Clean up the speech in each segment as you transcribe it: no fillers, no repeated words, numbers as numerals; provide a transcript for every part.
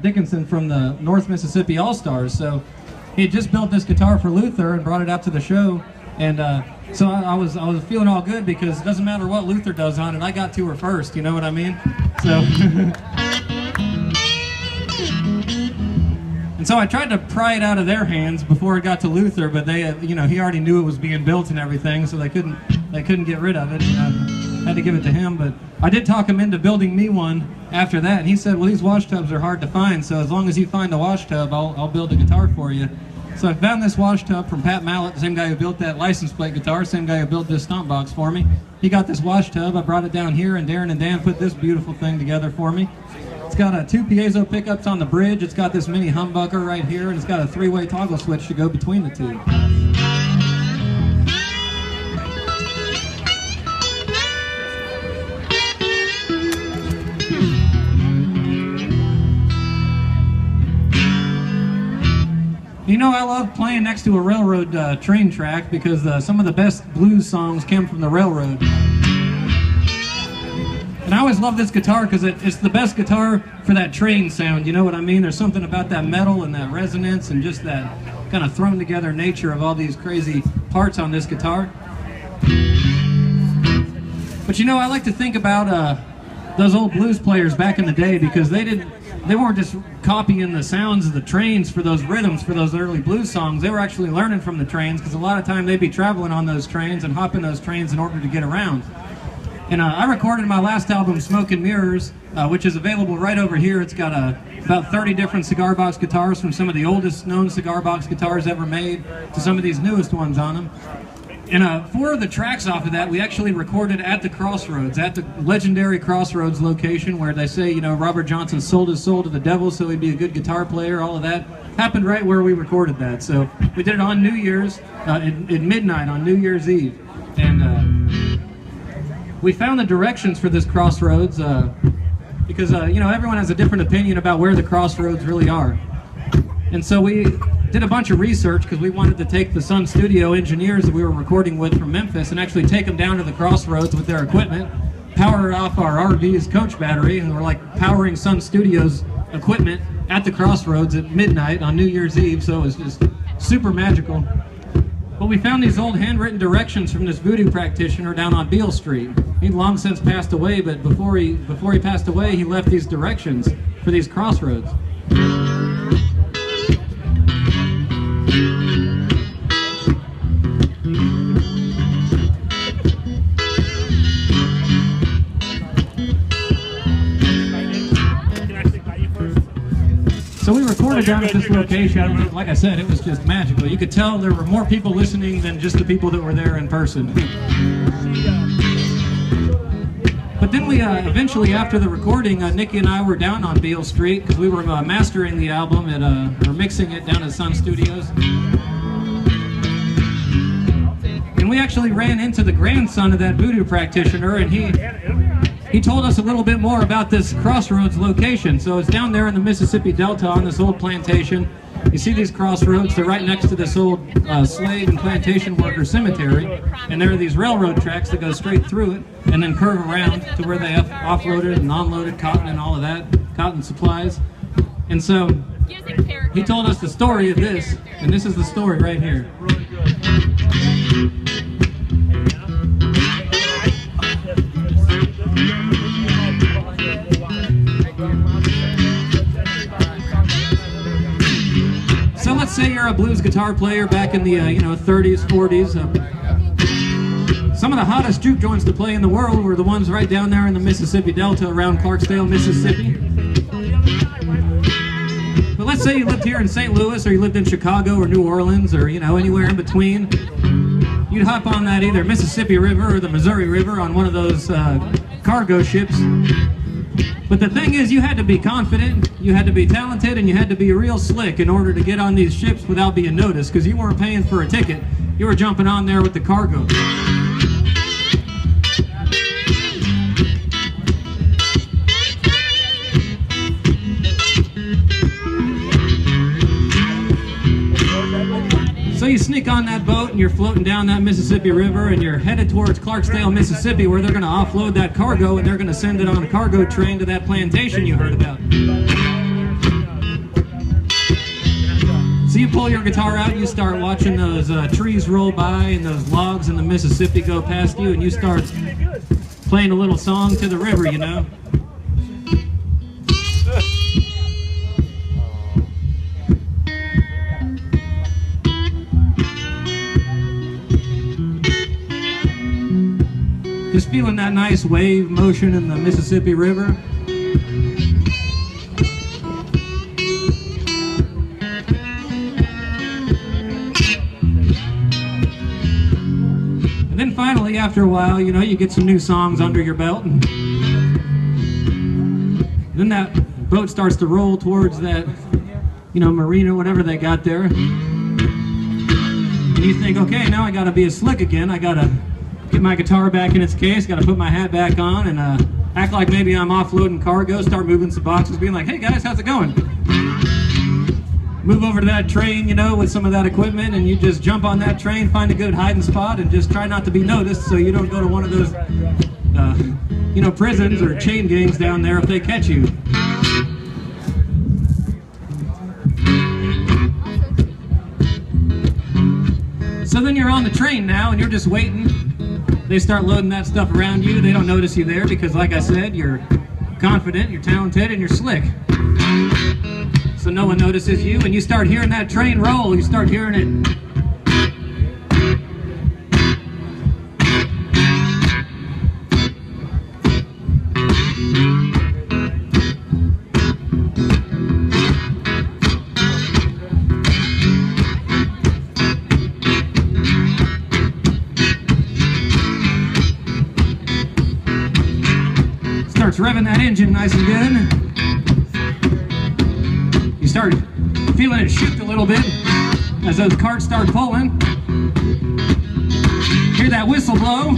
Dickinson from the North Mississippi All-Stars. So he had just built this guitar for Luther and brought it out to the show. And so I was feeling all good because it doesn't matter what Luther does on it, I got to her first, you know what I mean? So, and so I tried to pry it out of their hands before it got to Luther, but they, you know, he already knew it was being built and everything, so they couldn't get rid of it. And I had to give it to him, but I did talk him into building me one after that, and he said, well, these wash tubs are hard to find, so as long as you find a wash tub, I'll build a guitar for you. So I found this wash tub from Pat Mallett, the same guy who built that license plate guitar, same guy who built this stomp box for me. He got this wash tub, I brought it down here, and Darren and Dan put this beautiful thing together for me. It's got 2 piezo pickups on the bridge, it's got this mini humbucker right here, and it's got a 3-way toggle switch to go between the two. You know, I love playing next to a railroad train track because some of the best blues songs came from the railroad. And I always love this guitar because it's the best guitar for that train sound, you know what I mean? There's something about that metal and that resonance and just that kind of thrown together nature of all these crazy parts on this guitar. But you know, I like to think about those old blues players back in the day because they weren't just copying the sounds of the trains for those rhythms for those early blues songs. They were actually learning from the trains because a lot of time they'd be traveling on those trains and hopping those trains in order to get around. And I recorded my last album, Smoke and Mirrors, which is available right over here. It's got about 30 different cigar box guitars, from some of the oldest known cigar box guitars ever made to some of these newest ones on them. And 4 of the tracks off of that we actually recorded at the Crossroads, at the legendary Crossroads location where they say, you know, Robert Johnson sold his soul to the devil so he'd be a good guitar player. All of that happened right where we recorded that. So we did it on New Year's, at midnight on New Year's Eve. And we found the directions for this Crossroads because, you know, everyone has a different opinion about where the Crossroads really are. And so we did a bunch of research because we wanted to take the Sun Studio engineers that we were recording with from Memphis and actually take them down to the Crossroads with their equipment, power off our RV's coach battery, and we're like powering Sun Studio's equipment at the Crossroads at midnight on New Year's Eve, so it was just super magical. But we found these old handwritten directions from this voodoo practitioner down on Beale Street. He'd long since passed away, but before he passed away, he left these directions for these Crossroads. So we recorded down at this location. Like I said, it was just magical. You could tell there were more people listening than just the people that were there in person. But then we eventually, after the recording, Nikki and I were down on Beale Street because we were mastering the album or mixing it down at Sun Studios. And we actually ran into the grandson of that voodoo practitioner, and he told us a little bit more about this Crossroads location. So it's down there in the Mississippi Delta on this old plantation. You see these crossroads, they're right next to this old slave and plantation worker cemetery. And there are these railroad tracks that go straight through it and then curve around to where they offloaded and unloaded cotton and all of that, cotton supplies. And so he told us the story of this, and this is the story right here. So let's say you're a blues guitar player back in the 30s, 40s. Some of the hottest juke joints to play in the world were the ones right down there in the Mississippi Delta around Clarksdale, Mississippi. But let's say you lived here in St. Louis, or you lived in Chicago or New Orleans, or anywhere in between. You'd hop on that either Mississippi River or the Missouri River on one of those cargo ships. But the thing is, you had to be confident, you had to be talented, and you had to be real slick in order to get on these ships without being noticed, because you weren't paying for a ticket, you were jumping on there with the cargo. So you sneak on that boat and you're floating down that Mississippi River and you're headed towards Clarksdale, Mississippi, where they're going to offload that cargo and they're going to send it on a cargo train to that plantation you heard about. pull your guitar out, you start watching those trees roll by and those logs in the Mississippi go past you, and you start playing a little song to the river, you know. Just feeling that nice wave motion in the Mississippi River. And then finally, after a while, you know, you get some new songs under your belt, and then that boat starts to roll towards that, you know, marina, whatever they got there. And you think, okay, now I gotta be a slick again. I gotta get my guitar back in its case, gotta put my hat back on, and act like maybe I'm offloading cargo, start moving some boxes, being like, hey guys, how's it going? Move over to that train, you know, with some of that equipment, and you just jump on that train, find a good hiding spot, and just try not to be noticed so you don't go to one of those, you know, prisons or chain gangs down there if they catch you. So then you're on the train now, and you're just waiting. They start loading that stuff around you. They don't notice you there because, like I said, you're confident, you're talented, and you're slick. So no one notices you, and you start hearing that train roll. You start hearing it. Starts revving that engine nice and good. You start feeling it shift a little bit as those carts start pulling. Hear that whistle blow.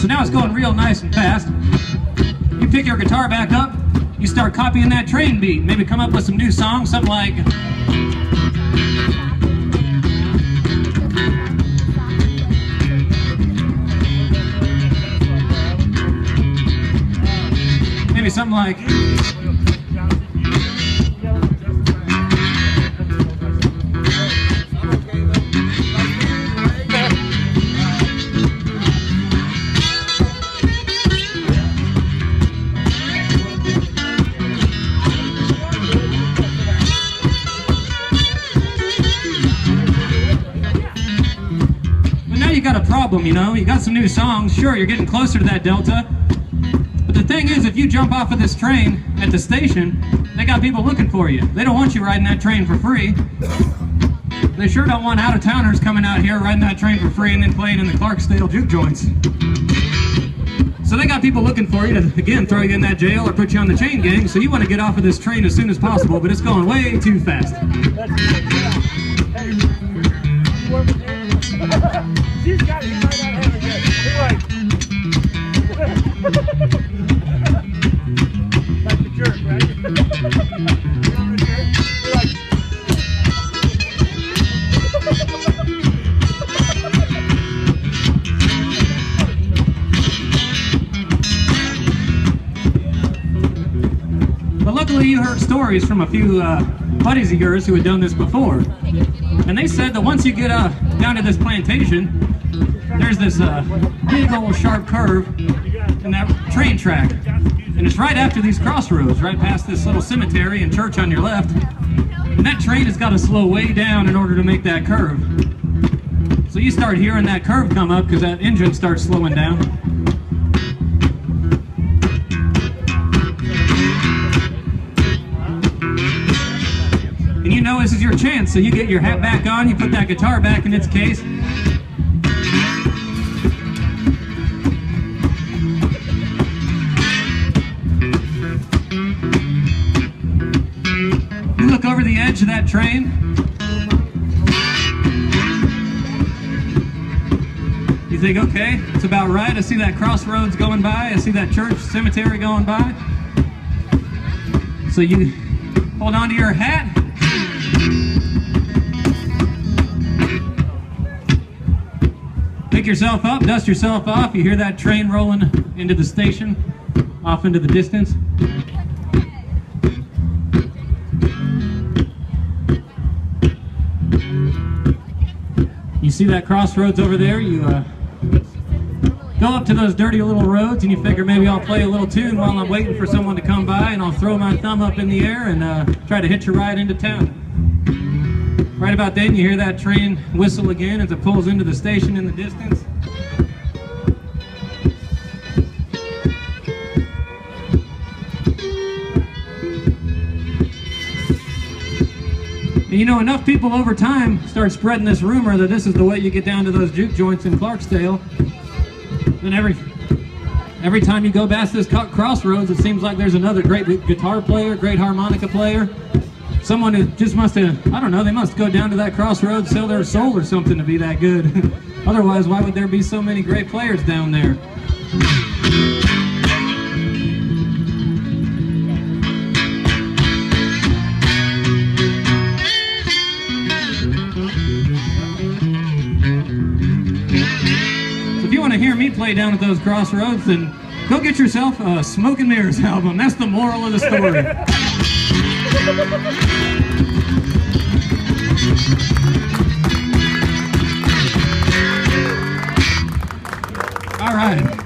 Now it's going real nice and fast. You pick your guitar back up, you start copying that train beat. Maybe come up with some new songs, something like something like you got a problem, you know, you got some new songs, sure, you're getting closer to that delta, but the thing is, if you jump off of this train at the station, they got people looking for you. They don't want you riding that train for free. They sure don't want out-of-towners coming out here riding that train for free and then playing in the Clarksdale juke joints. So they got people looking for you to, again, throw you in that jail or put you on the chain gang, so you want to get off of this train as soon as possible, but it's going way too fast. She's got it right out of here. Like the jerk, right? But luckily you heard stories from a few buddies of yours who had done this before. And they said that once you get down to this plantation, there's this big old sharp curve in that train track. And it's right after these crossroads, right past this little cemetery and church on your left. And that train has got to slow way down in order to make that curve. So you start hearing that curve come up because that engine starts slowing down. And you know this is your chance, so you get your hat back on, you put that guitar back in its case. over the edge of that train. You think, okay, it's about right. I see that Crossroads going by. I see that church cemetery going by. So you hold on to your hat. Pick yourself up, dust yourself off. You hear that train rolling into the station, off into the distance. You see that Crossroads over there? You go up to those dirty little roads and you figure maybe I'll play a little tune while I'm waiting for someone to come by, and I'll throw my thumb up in the air and try to hitch a ride into town. Right about then you hear that train whistle again as it pulls into the station in the distance. And you know, enough people over time start spreading this rumor that this is the way you get down to those juke joints in Clarksdale. Then every time you go past this Crossroads, it seems like there's another great guitar player, great harmonica player. Someone who just must have, I don't know, they must go down to that Crossroads, sell their soul or something to be that good. Otherwise, why would there be so many great players down there? If you want to hear me play down at those Crossroads, then go get yourself a Smoke and Mirrors album. That's the moral of the story. All right.